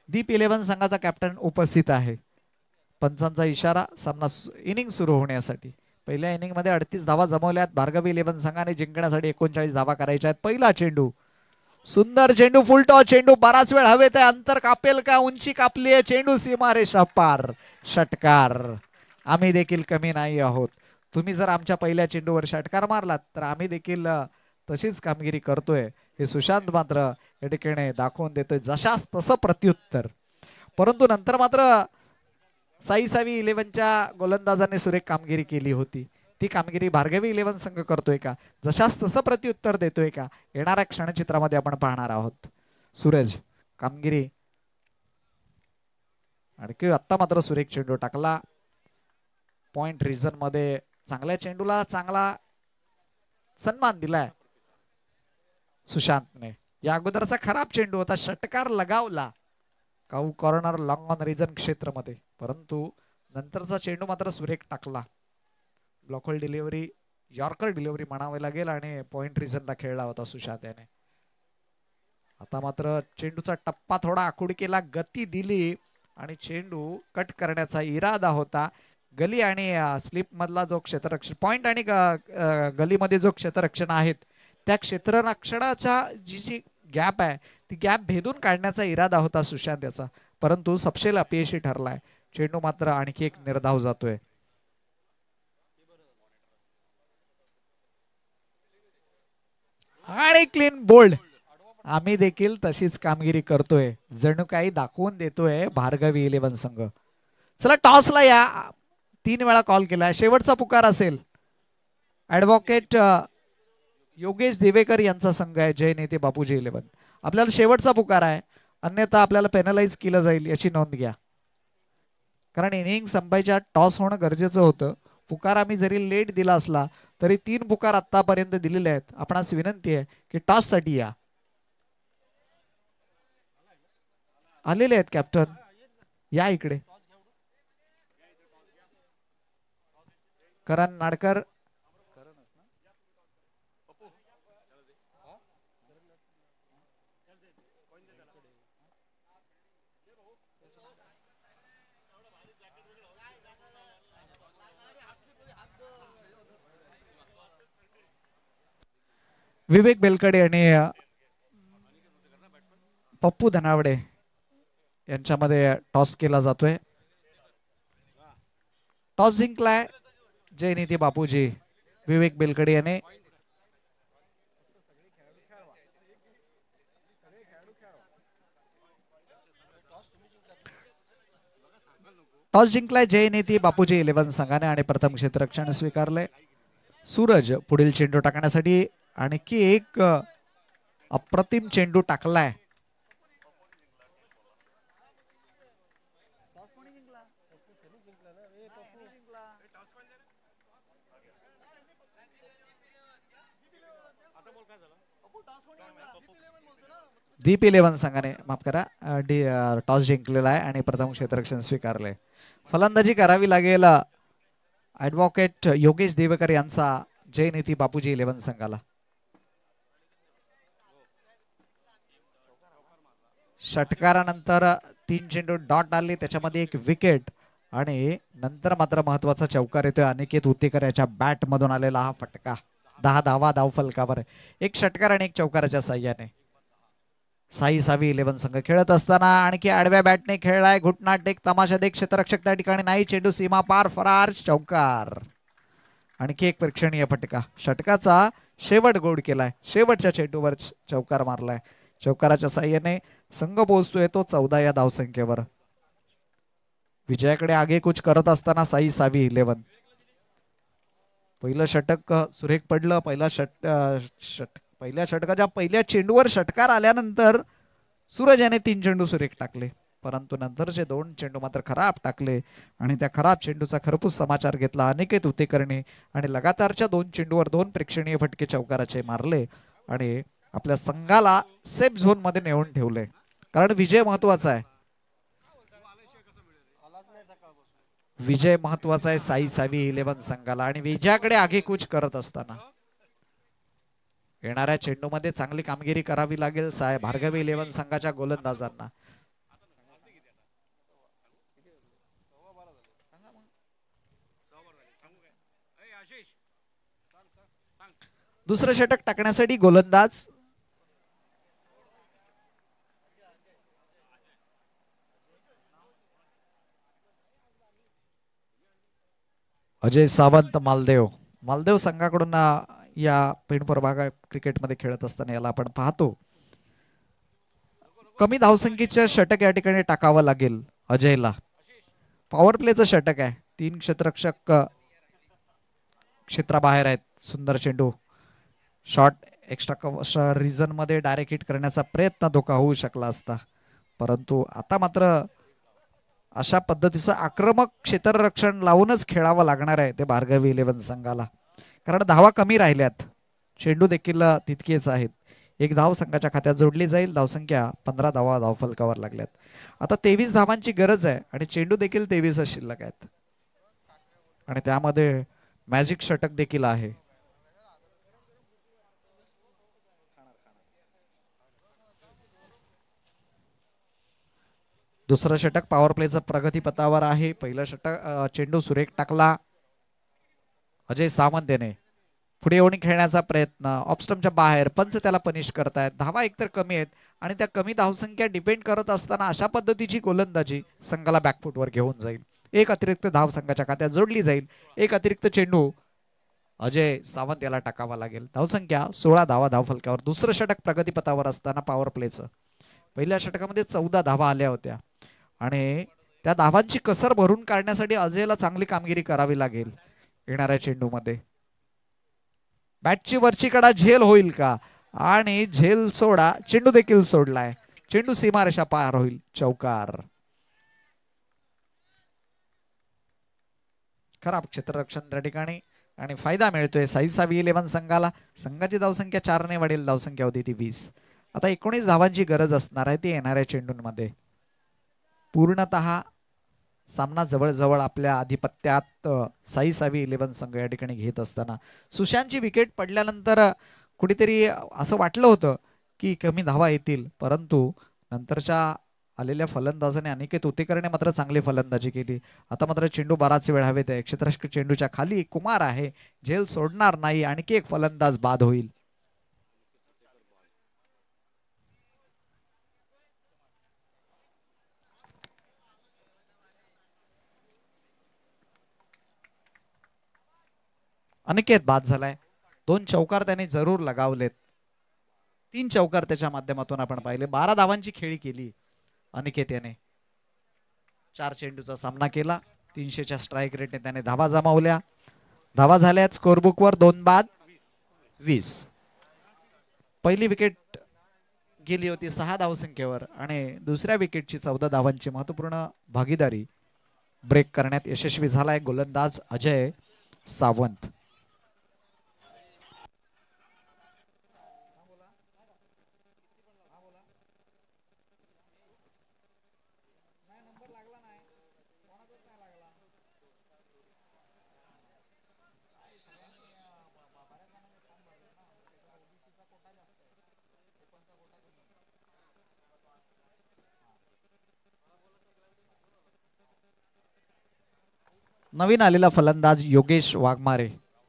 दीप 11 संघाचा कॅप्टन उपस्थित आहे. पंचांचा इशारा सामना इनिंग सुरू होण्यासाठी. पहिल्या इनिंग मध्ये 38 धावा जमवल्यात. भार्गवी 11 संघाने जिंकण्यासाठी 39 धावा करायच्या आहेत. पहिला चेंडू सुंदर चेंडू फुलटॉस चेंडू बराच वेळ हवेत आहे. अंतर कापेल का उंची कापली आहे. चेंडू सीमारेषा पार षटकार. आम्ही देखील कमी नाही आहोत. तुम्ही जर आमच्या पहिल्या चेंडूवर षटकार मारलात तर आम्ही देखील तशीच कामगिरी करतोय हे सुशांत मात्र या ठिकाणी दाखवून देतोय जशास तसं प्रत्युत्तर. परंतु नंतर मात्र साई 11च्या गोलंदाजाने सुरेख कामगिरी केली होती. ती कामगिरी भार्गवी 11 संघ करतोय का जशास तसं प्रत्युत्तर देतोय का येणाऱ्या क्षणचित्रामध्ये आपण पाहणार आहोत. सूरज कामगिरी आणखी आत्ता मात्र सुरेख चेंडू टाकला. पॉइंट रिजन मध्ये चांगल्या चेंडूला चांगला सन्मान दिलाय सुशांतने. या अगोदरचा खराब चेंडू होता. षटकार लगावला काऊ कॉर्नर लॉंग ऑन रिजन क्षेत्रामध्ये परंतु नंतरचा चेंडू मात्र सुरेख टाकला. ब्लॉकहोल डिलिव्हरी यॉर्कर डिलिव्हरी म्हणावे लागेल आणि पॉइंट रिजनला खेळला होता सुशांत याने. आता मात्र चेंडूचा टप्पा थोडा आखूड केला गती दिली आणि चेंडू कट करण्याचा इरादा होता. गली आणि स्लिप मधला जो क्षेत्ररक्षण पॉइंट आणि गलीमध्ये जो क्षेत्ररक्षण आहेत त्या क्षेत्ररक्षणाचा जी गॅप आहे ती गॅप भेदून काढण्याचा इरादा होता सुशांत याचा परंतु सपशेल अपयशी ठरलाय. चेंडू मात्र आणखी एक निर्धाव जातोय. आणि क्लीन बोल्ड आम्ही देखील तशीच कामगिरी करतोय, जणू काही दाखवून देतोय भार्गवी 11 संघ. चला टॉसला या, 3 वेळा कॉल केला, शेवटचा पुकार असेल. ऍडव्होकेट योगेश देवेकर यांचा संघ आहे, जय नेते बापूजी 11. आपल्याला शेवटचा पुकार आहे, अन्यथा आपल्याला पेनलाइज केलं जाईल याची नोंद घ्या. कारण इनिंग संपायच्या टॉस होणं गरजेचं होतं. पुकार आम्ही जरी लेट दिला असला तरी 3 पुकार आतापर्यंत दिलेले आहेत. आपणास विनंती आहे की टॉस साठी या. आलेले आहेत कॅप्टन, या इकडे. करण नाडकर, विवेक बेलकडे आणि पप्पू धनावडे यांच्यामध्ये टॉस केला जातोय. टॉस जिंकलाय जय नीती बापूजी. विवेक बेलकडे याने टॉस जिंकलाय जय नीती बापूजी 11 संघाने आणि प्रथम क्षेत्ररक्षण स्वीकारले. सूरज पुढील चेंडू टाकण्यासाठी आणखी एक अप्रतिम चेंडू टाकलाय. दीप 11 संघाने माफ करा टॉस जिंकलेला आहे आणि प्रथम क्षेत्ररक्षण स्वीकारले. फलंदाजी करावी लागेल ऍडव्होकेट योगेश देवेकर यांचा जय नीती बापूजी 11 संघाला. षटकारानंतर 3 चेंडू डॉट आले, त्याच्यामध्ये 1 विकेट आणि नंतर मात्र महत्वाचा चौकार येतोय अनिकेत उतेकर याच्या बॅट मधून आलेला हा फटका. 10 धावा धाव फलकावर, 1 षटकार आणि 1 चौकाराच्या साह्याने साई सावी 11 संघ खेळत असताना आणखी आडव्या बॅटने खेळलाय. घुटना टेक तमाशा देख क्षेत्ररक्षक त्या ठिकाणी नाही, चेंडू सीमा पार, फरार, चौकार. आणखी 1 प्रेक्षणीय फटका. षटकाचा शेवट गोड केलाय, शेवटच्या चेंडूवर चौकार मारलाय. चौकाराच्या साह्याने संघ पोहोचतोय तो 14 या धावसंख्येवर. विजयाकडे आगेकूच करत असताना साई सावी 11. पहिलं षटक सुरेख पडलं. पहिल्या षटकाच्या पहिल्या चेंडूवर षटकार आल्यानंतर सूरज याने 3 चेंडू सुरेख टाकले, परंतु नंतरचे 2 चेंडू मात्र खराब टाकले आणि त्या खराब चेंडूचा खरपूस समाचार घेतला अनिकेत उतेकरने आणि लगातारच्या 2 चेंडूवर 2 प्रेक्षणीय फटके चौकाराचे मारले आणि आपल्या संघाला सेफ झोन मध्ये नेऊन ठेवले. कारण विजय महत्वाचा आहे, विजय महत्वाचा आहे साई सावी 11 संघाला. आणि विजयाकडे आगेकूच करत असताना येणाऱ्या चेंडूमध्ये चांगली कामगिरी करावी लागेल भार्गवी 11 संघाच्या गोलंदाजांना. दुसरं षटक टाकण्यासाठी गोलंदाज अजय सावंत मालदेव संघाकडून या पेणपूर भागा क्रिकेटमध्ये खेळत असताना याला आपण पाहतो. कमी धावसंख्येचं षटक या ठिकाणी टाकावं लागेल अजयला. पॉवर प्लेचं षटक आहे, 3 क्षेत्ररक्षक क्षेत्राबाहेर आहेत. सुंदर चेंडू शॉट एक्स्ट्रा रिझन मध्ये डायरेक्ट हिट करण्याचा प्रयत्न धोका होऊ शकला असता, परंतु आता मात्र अशा पद्धतीचं आक्रमक क्षेत्ररक्षण लावूनच खेळावं लागणार आहे ते भार्गवी 11 संघाला. कारण धावा कमी राहिल्यात, चेंडू देखील तितकेच आहेत. 1 धाव संघाच्या खात्यात जोडली जाईल. धावसंख्या 15 धावा धावफलकावर लागल्यात. आता 23 धावांची गरज आहे आणि चेंडू देखील 23 शिल्लक आहेत आणि त्यामध्ये मॅजिक षटक देखील आहे. दुसरं षटक पॉवर प्लेचं प्रगतीपथावर आहे. पहिलं षटक चेंडू सुरेख टाकला अजय सावंत याने. पुढे येऊन खेळण्याचा प्रयत्न, ऑफस्टंपच्या बाहेर, पंच त्याला पनिश करतायत. धावा एकतर कमी आहेत आणि त्या कमी धावसंख्या डिपेंड करत असताना अशा पद्धतीची गोलंदाजी संघाला बॅकफुटवर घेऊन जाईल. 1 अतिरिक्त धाव संघाच्या खात्यात जोडली जाईल. 1 अतिरिक्त चेंडू अजय सावंत याला टाकावा लागेल. धावसंख्या 16 धावा धावफलकावर. दुसरं षटक प्रगतीपथावर असताना पॉवर प्लेचं पहिल्या षटकामध्ये 14 धावा आल्या होत्या आणि त्या धावांची कसर भरून काढण्यासाठी अजयला चांगली कामगिरी करावी लागेल येणाऱ्या चेंडूमध्ये. बॅटची वरची कडा झेल होईल का आणि झेल सोडा, चेंडू देखील सोडलाय. चेंडू सीमारेषा पार होईल. चौकार. खराब क्षेत्ररक्षण त्या ठिकाणी आणि फायदा मिळतोय साई सावी 11 संघाला. संघाची धावसंख्या 4 ने वाढेल. धावसंख्या होती ती 20. आता 19 धावांची गरज असणार आहे ती येणाऱ्या चेंडूंमध्ये. पूर्णतः सामना जवळजवळ आपल्या आधिपत्यात साई सावी 11 संघ या ठिकाणी घेत असताना सुशांतची विकेट पडल्यानंतर कुठेतरी असं वाटलं होतं की कमी धावा येतील, परंतु नंतरच्या आलेल्या फलंदाजाने अनिकेत उतेकरने मात्र चांगली फलंदाजी केली. आता मात्र चेंडू बराच वेळ हवेत आहे. क्षेत्ररक्षक चेंडूच्या खाली कुमार आहे, झेल सोडणार नाही. आणखी एक फलंदाज बाद होईल. अनिकेत बाद झालाय. 2 चौकार त्याने जरूर लगावलेत. 3 चौकार त्याच्या माध्यमातून आपण पाहिले. 12 धावांची खेळी केली अनिकेत याने. 4 चेंडूचा सामना केला. 300च्या स्ट्राईक रेटने त्याने धावा जमावल्या. धावा झाल्यात स्कोरबुक वर 2 बाद 20. पहिली विकेट गेली होती 6 धावसंख्येवर आणि दुसऱ्या विकेटची 14 धावांची महत्वपूर्ण भागीदारी ब्रेक करण्यात यशस्वी झालाय गोलंदाज अजय सावंत. नवीन आलेला फलंदाज योगेश वाघमारे,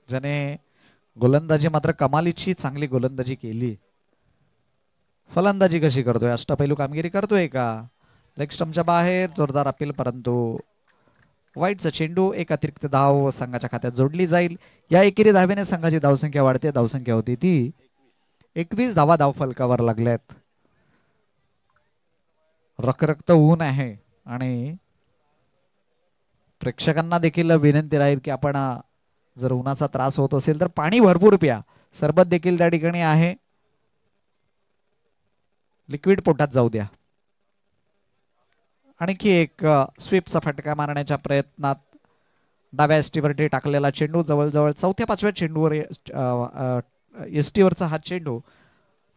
ज्याने गोलंदाजी मात्र कमालीची चांगली गोलंदाजी केली. फलंदाजी कशी करतोय? अष्टपैलू कामगिरी करतोय का? लेग स्टंपच्या बाहेर जोरदार अपील, परंतु वाईटचा चेंडू. एक अतिरिक्त धाव संघाच्या खात्यात जोडली जाईल. या एकेरी धावेने संघाची धावसंख्या वाढते. धावसंख्या होती ती 21 धावा धाव फलकावर लागल्यात. रखरखत ऊन आहे आणि प्रेक्षकांना देखील विनंती राहील की आपण जर उन्हाचा त्रास होत असेल तर पाणी भरपूर प्या. सरबत देखील त्या ठिकाणी आहे, लिक्विड पोटात जाऊ द्या. आणखी एक स्वीपचा फटका मारण्याच्या प्रयत्नात डाव्या एसटीवरती टाकलेला चेंडू जवळजवळ 4-5व्या चेंडूवर एसटीवरचा हा चेंडू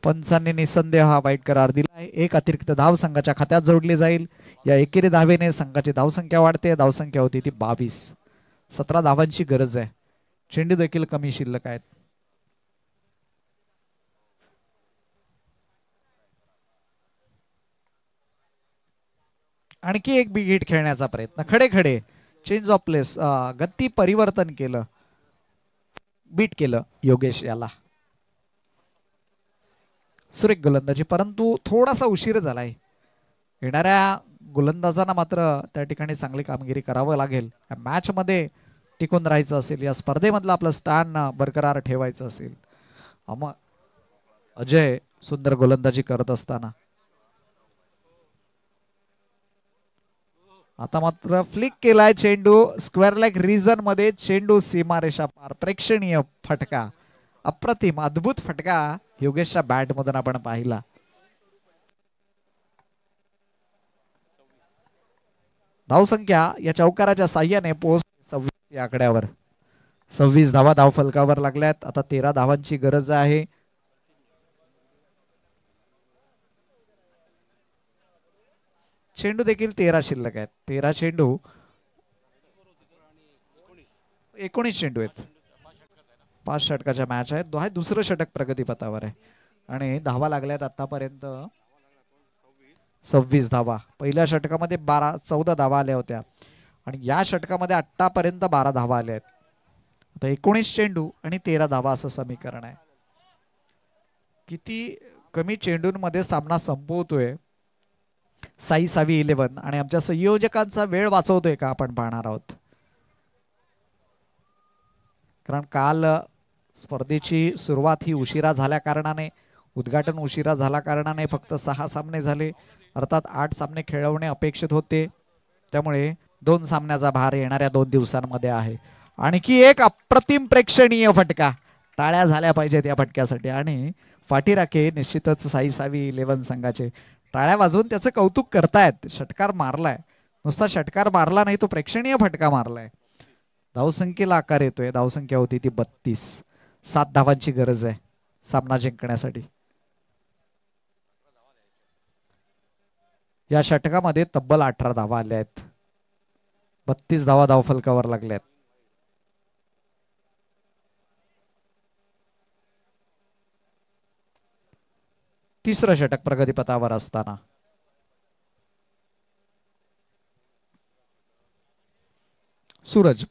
पंचांनी निसंदेह हा वाईट करार दिला आहे. एक अतिरिक्त धाव संघाच्या खात्यात जोडली जाईल. या एकेरी धावेने संघाची धावसंख्या वाढते. धावसंख्या होती ती 22. 17 धावांची गरज आहे. चेंडू देखील कमी शिल्लक आहेत. आणखी एक बिग हिट खेळण्याचा प्रयत्न. खडे खडे चेंज ऑफ प्लेस, गती परिवर्तन केलं, बीट केलं योगेश याला. सुरेख गोलंदाजी, परंतु थोडासा उशीर झालाय. येणाऱ्या गोलंदाजांना मात्र त्या ठिकाणी चांगली कामगिरी करावं लागेल. या मॅच मध्ये टिकून राहायचं असेल, या स्पर्धेमधलं आपलं स्थान बरकरार ठेवायचं असेल. अजय सुंदर गोलंदाजी करत असताना आता मात्र फ्लिक केलाय चेंडू स्क्वेअर लेग रिजन मध्ये. चेंडू सीमारेषा पार. प्रेक्षणीय फटका, अप्रतिम अद्भुत फटका योगेशच्या बॅट मधून आपण पाहिला. धावसंख्या या चौकाराच्या साह्याने पोहोच 26 या आकड्यावर. 26 धावा धाव फलकावर लागल्यात. आता 13 धावांची गरज आहे. चेंडू देखील 13 शिल्लक आहेत. 13 चेंडू 19 चेंडू आहेत. 5 षटकाच्या मॅच आहेत. दुसरं षटक प्रगतीपथावर आहे आणि धावा लागल्यात आतापर्यंत 26 धावा. पहिल्या षटकामध्ये 14 धावा आल्या होत्या आणि या षटकामध्ये आतापर्यंत 12 धावा आल्या आहेत. आता 19 चेंडू आणि 13 धावा असं समीकरण आहे. किती कमी चेंडूंमध्ये सामना संपवतोय साई सावी 11 आणि आमच्या संयोजकांचा वेळ वाचवतोय का आपण पाहणार आहोत. कारण काल स्पर्धेची सुरुवात ही उशिरा झाल्या कारणाने, उद्घाटन उशिरा झाल्या कारणाने फक्त 6 सामने झाले. अर्थात 8 सामने खेळवणे अपेक्षित होते. त्यामुळे 2 सामन्याचा भार येणाऱ्या 2 दिवसांमध्ये आहे. आणखी एक अप्रतिम प्रेक्षणीय फटका. टाळ्या झाल्या पाहिजेत या फटक्यासाठी. आणि पाठीराखे निश्चितच साई 11 संघाचे टाळ्या वाजवून त्याचं कौतुक करतायत. षटकार मारलाय, नुसता षटकार मारला नाही, तो प्रेक्षणीय फटका मारलाय. धावसंख्येला आकार येतोय. धावसंख्या होती ती 32. 7 धावांची गरज आहे सामना जिंकण्यासाठी. या षटकामध्ये तब्बल 18 धावा आल्या आहेत. 32 धावा धावफलकावर लागल्यात. तिसरं षटक प्रगतीपथावर असताना सूरज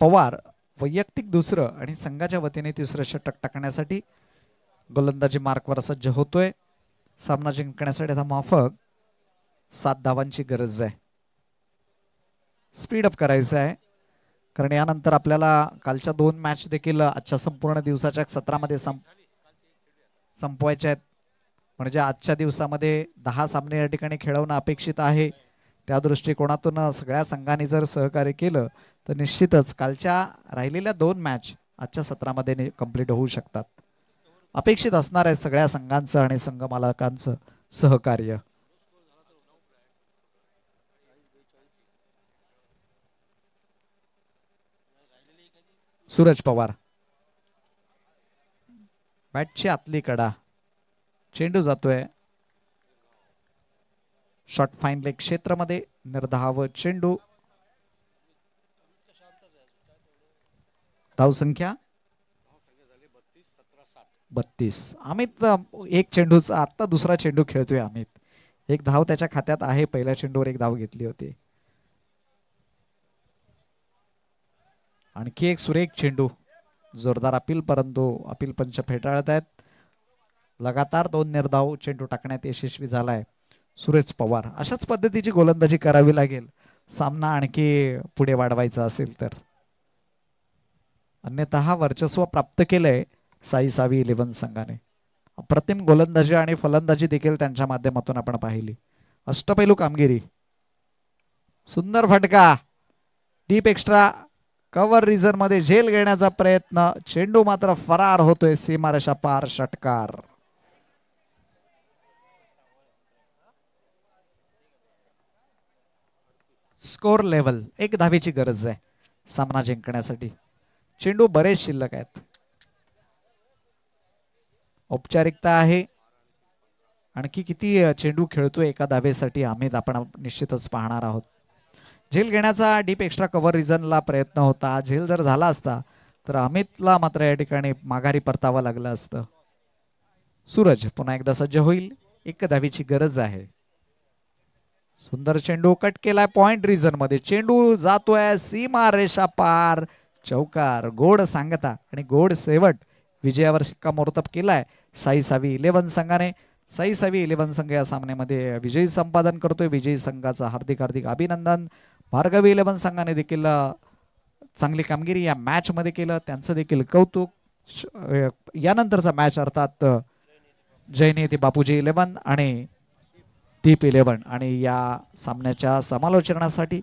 पवार वैयक्तिक दुसरं आणि संघाच्या वतीने तिसरं षटक टाकण्यासाठी गोलंदाजी मार्कवर सज्ज होतोय. सामना जिंकण्यासाठी आता माफक 7 धावांची गरज आहे. स्पीडअप करायचं आहे, कारण यानंतर आपल्याला कालच्या 2 मॅच देखील आजच्या संपूर्ण दिवसाच्या सत्रामध्ये संपवायच्या आहेत. म्हणजे आजच्या दिवसामध्ये 10 सामने या ठिकाणी खेळवणं अपेक्षित आहे. त्या दृष्टिकोनातून सगळ्या संघांनी जर सहकार्य केलं तर निश्चितच कालच्या राहिलेल्या 2 मॅच आजच्या सत्रामध्ये कंप्लीट होऊ शकतात. अपेक्षित असणार आहे सगळ्या संघांचं आणि संघ मालकांचं सहकार्य. सूरज पवार बॅटची आतली कडा, चेंडू जातोय शॉर्ट फाईन लेग क्षेत्रामध्ये. निर्धाव चेंडू. धावसंख्या 32. अमित एक चेंडूचा आता दुसरा चेंडू खेळतोय अमित. 1 धाव त्याच्या खात्यात आहे. पहिल्या चेंडूवर 1 धाव घेतली होती. आणखी एक सुरेख चेंडू. जोरदार अपील, परंतु अपील पंच फेटाळत आहेत. लगातार 2 निर्धाव चेंडू टाकण्यात यशस्वी झालाय सूरज पवार. अशाच पद्धतीची गोलंदाजी करावी लागेल सामना आणखी पुढे वाढवायचा असेल तर. अन्यथा वर्चस्व प्राप्त केलंय साई 11 संघाने. अप्रतिम गोलंदाजी आणि फलंदाजी देखील त्यांच्या माध्यमातून आपण पाहिली. अष्टपैलू कामगिरी. सुंदर फटका. डीप एक्स्ट्रा कव्हर रिजन मध्ये झेल घेण्याचा प्रयत्न. चेंडू मात्र फरार होतोय सीमारेषा पार. षटकार. Score level. 1 धावेची गरज आहे सामना जिंकण्यासाठी. चेंडू बरेच शिल्लक आहेत. औपचारिकता आहे. आणखी किती चेंडू खेळतोय एका धावेसाठी अमित आपण निश्चितच पाहणार आहोत. झेल घेण्याचा डीप एक्स्ट्रा कव्हर रिजनला प्रयत्न होता. झेल जर झाला असता तर अमितला मात्र या ठिकाणी माघारी परतावं लागलं असतं. सूरज पुन्हा एकदा सज्ज होईल. 1 धावेची गरज आहे. सुंदर चेंडू कट केलाय पॉइंट रिजन मध्ये. चेंडू जातोय सीमा रेषा पार. चौकार. गोड सांगता आणि गोड शेवट. विजयावर शिक्कामोर्तब केलाय साई 11 संघाने. साई 11 संघ या सामन्यामध्ये विजयी संपादन करतोय. विजयी संघाचं हार्दिक हार्दिक अभिनंदन. भार्गवी 11 संघाने देखील चांगली कामगिरी या मॅच मध्ये केलं, त्यांचं देखील कौतुक. यानंतरचा मॅच अर्थात जयनीती बापूजी 11 आणि दीप 11. आणि या सामन्याच्या समालोचनासाठी